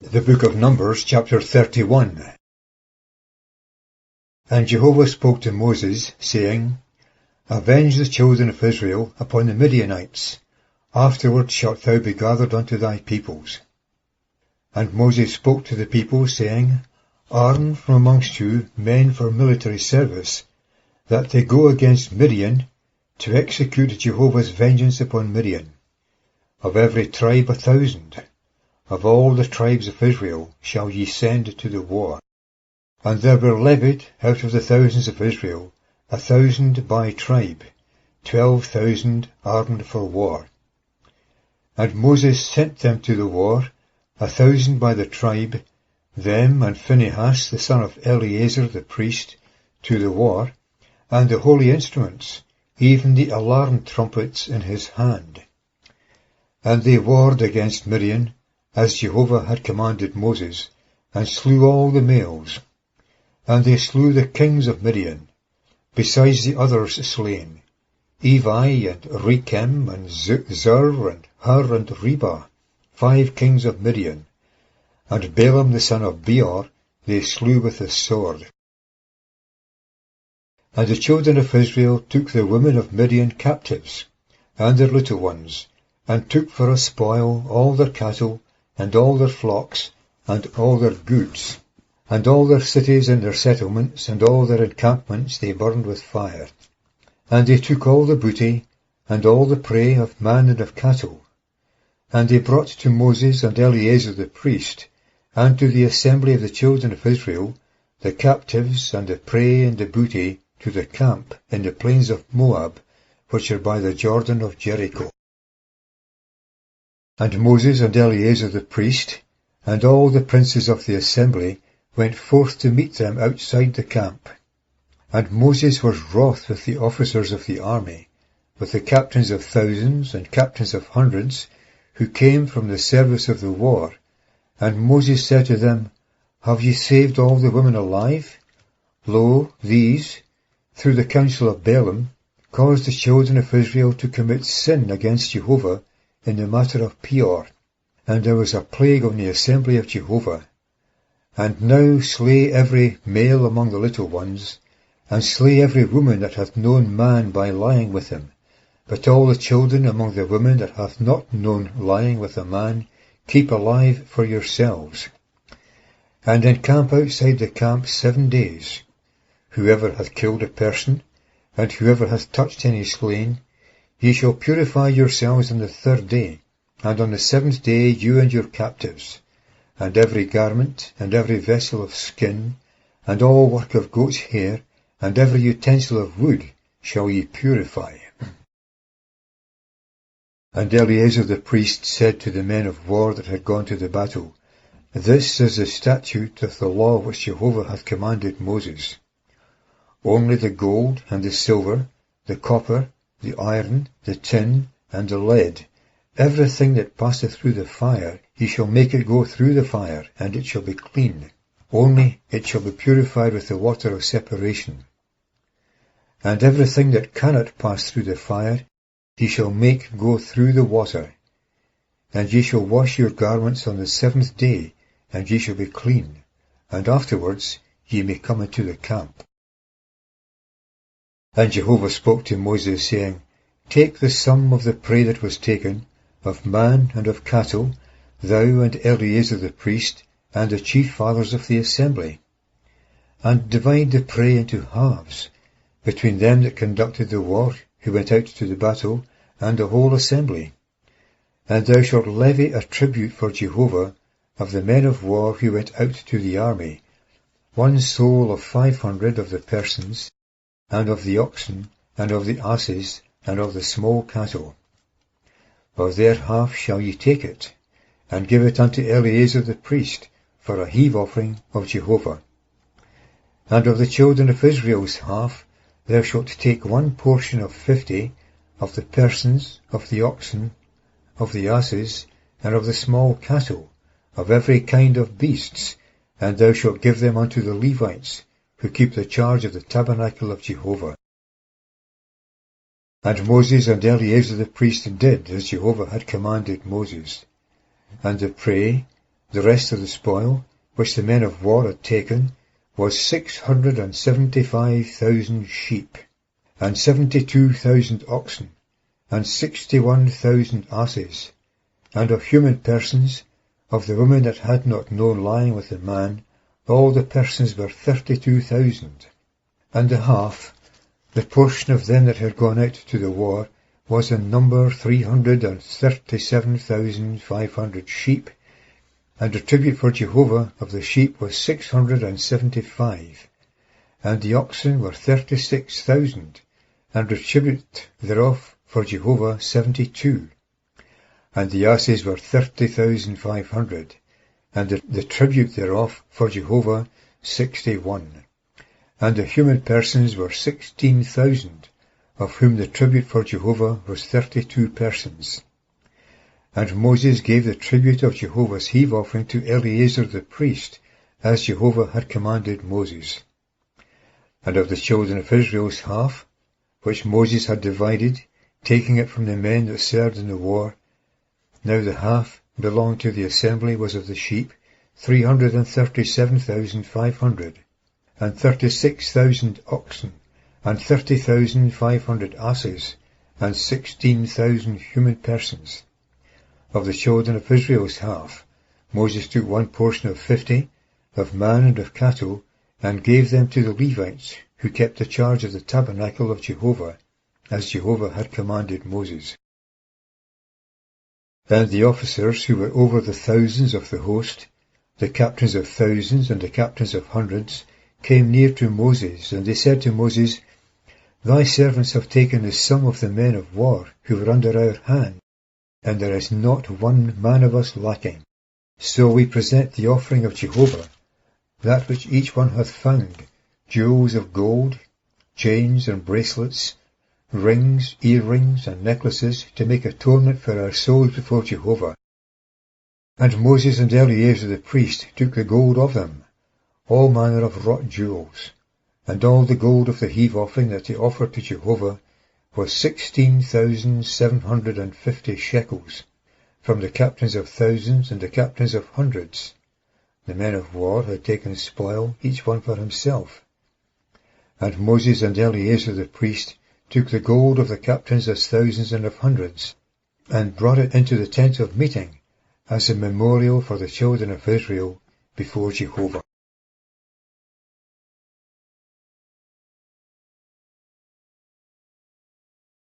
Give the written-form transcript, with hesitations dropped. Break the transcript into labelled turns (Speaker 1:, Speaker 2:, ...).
Speaker 1: The book of Numbers, chapter 31. And Jehovah spoke to Moses, saying, Avenge the children of Israel upon the Midianites. Afterward shalt thou be gathered unto thy peoples. And Moses spoke to the people, saying, Arm from amongst you men for military service, that they go against Midian, to execute Jehovah's vengeance upon Midian. Of every tribe 1,000. Of all the tribes of Israel shall ye send to the war. And there were levied out of the thousands of Israel 1,000 by tribe, 12,000 armed for war. And Moses sent them to the war, 1,000 by the tribe, them and Phinehas the son of Eleazar the priest, to the war, and the holy instruments, even the alarm trumpets in his hand. And they warred against Midian, as Jehovah had commanded Moses, and slew all the males. And they slew the kings of Midian, besides the others slain, Evi, and Rechem, and Zur, and Hur, and Reba, 5 kings of Midian. And Balaam the son of Beor they slew with the sword. And the children of Israel took the women of Midian captives, and their little ones, and took for a spoil all their cattle, and all their flocks, and all their goods, and all their cities and their settlements, and all their encampments they burned with fire. And they took all the booty, and all the prey of man and of cattle. And they brought to Moses and Eleazar the priest, and to the assembly of the children of Israel, the captives, and the prey, and the booty, to the camp in the plains of Moab, which are by the Jordan of Jericho. And Moses and Eleazar the priest, and all the princes of the assembly, went forth to meet them outside the camp. And Moses was wroth with the officers of the army, with the captains of thousands and captains of hundreds, who came from the service of the war. And Moses said to them, Have ye saved all the women alive? Lo, these, through the counsel of Balaam, caused the children of Israel to commit sin against Jehovah in the matter of Peor. And there was a plague on the assembly of Jehovah. And now slay every male among the little ones, and slay every woman that hath known man by lying with him. But all the children among the women that hath not known lying with a man, keep alive for yourselves. And encamp outside the camp 7 days. Whoever hath killed a person, and whoever hath touched any slain, ye shall purify yourselves on the 3rd day, and on the 7th day you and your captives, and every garment, and every vessel of skin, and all work of goat's hair, and every utensil of wood shall ye purify. And Eleazar the priest said to the men of war that had gone to the battle, This is the statute of the law which Jehovah hath commanded Moses. Only the gold, and the silver, the copper, the iron, the tin, and the lead, everything that passeth through the fire, ye shall make it go through the fire, and it shall be clean. Only it shall be purified with the water of separation. And everything that cannot pass through the fire, ye shall make go through the water. And ye shall wash your garments on the 7th day, and ye shall be clean, and afterwards ye may come into the camp. And Jehovah spoke to Moses, saying, Take the sum of the prey that was taken, of man and of cattle, thou and Eleazar the priest, and the chief fathers of the assembly, and divide the prey into halves, between them that conducted the war, who went out to the battle, and the whole assembly. And thou shalt levy a tribute for Jehovah of the men of war who went out to the army, 1 soul of 500 of the persons, and of the oxen, and of the asses, and of the small cattle. Of their half shall ye take it, and give it unto Eleazar the priest, for a heave offering of Jehovah. And of the children of Israel's half, thou shalt take 1 portion of 50 of the persons, of the oxen, of the asses, and of the small cattle, of every kind of beasts, and thou shalt give them unto the Levites, who keep the charge of the tabernacle of Jehovah. And Moses and Eleazar the priest did as Jehovah had commanded Moses. And the prey, The rest of the spoil, which the men of war had taken, was 675,000 sheep, and 72,000 oxen, and 61,000 asses, and of human persons, of the women that had not known lying with a man, all the persons were 32,000. And the half, the portion of them that had gone out to the war, was in number 337,500 sheep, and the tribute for Jehovah of the sheep was 675, and the oxen were 36,000, and the tribute thereof for Jehovah 72, and the asses were 30,500, and the tribute thereof for Jehovah 61, and the human persons were 16,000, of whom the tribute for Jehovah was 32 persons. And Moses gave the tribute of Jehovah's heave offering to Eleazar the priest, as Jehovah had commanded Moses. And of the children of Israel's half, which Moses had divided, taking it from the men that served in the war, now the half belonged to the assembly was of the sheep 337,500, and 36,000 oxen, and 30,500 asses, and 16,000 human persons. Of the children of Israel's half, Moses took one portion of 50, of man and of cattle, and gave them to the Levites, who kept the charge of the tabernacle of Jehovah, as Jehovah had commanded Moses. And the officers who were over the thousands of the host, the captains of thousands and the captains of hundreds, came near to Moses, and they said to Moses, Thy servants have taken the sum of the men of war who were under our hand, and there is not one man of us lacking. So we present the offering of Jehovah, that which each one hath found, jewels of gold, chains and bracelets, rings, earrings, and necklaces, to make atonement for our souls before Jehovah. And Moses and Eleazar the priest took the gold of them, all manner of wrought jewels, and all the gold of the heave offering that they offered to Jehovah was 16,750 shekels, from the captains of thousands and the captains of hundreds. The men of war had taken spoil, each one for himself. And Moses and Eleazar the priest took the gold of the captains of thousands and of hundreds, and brought it into the tent of meeting, as a memorial for the children of Israel before Jehovah.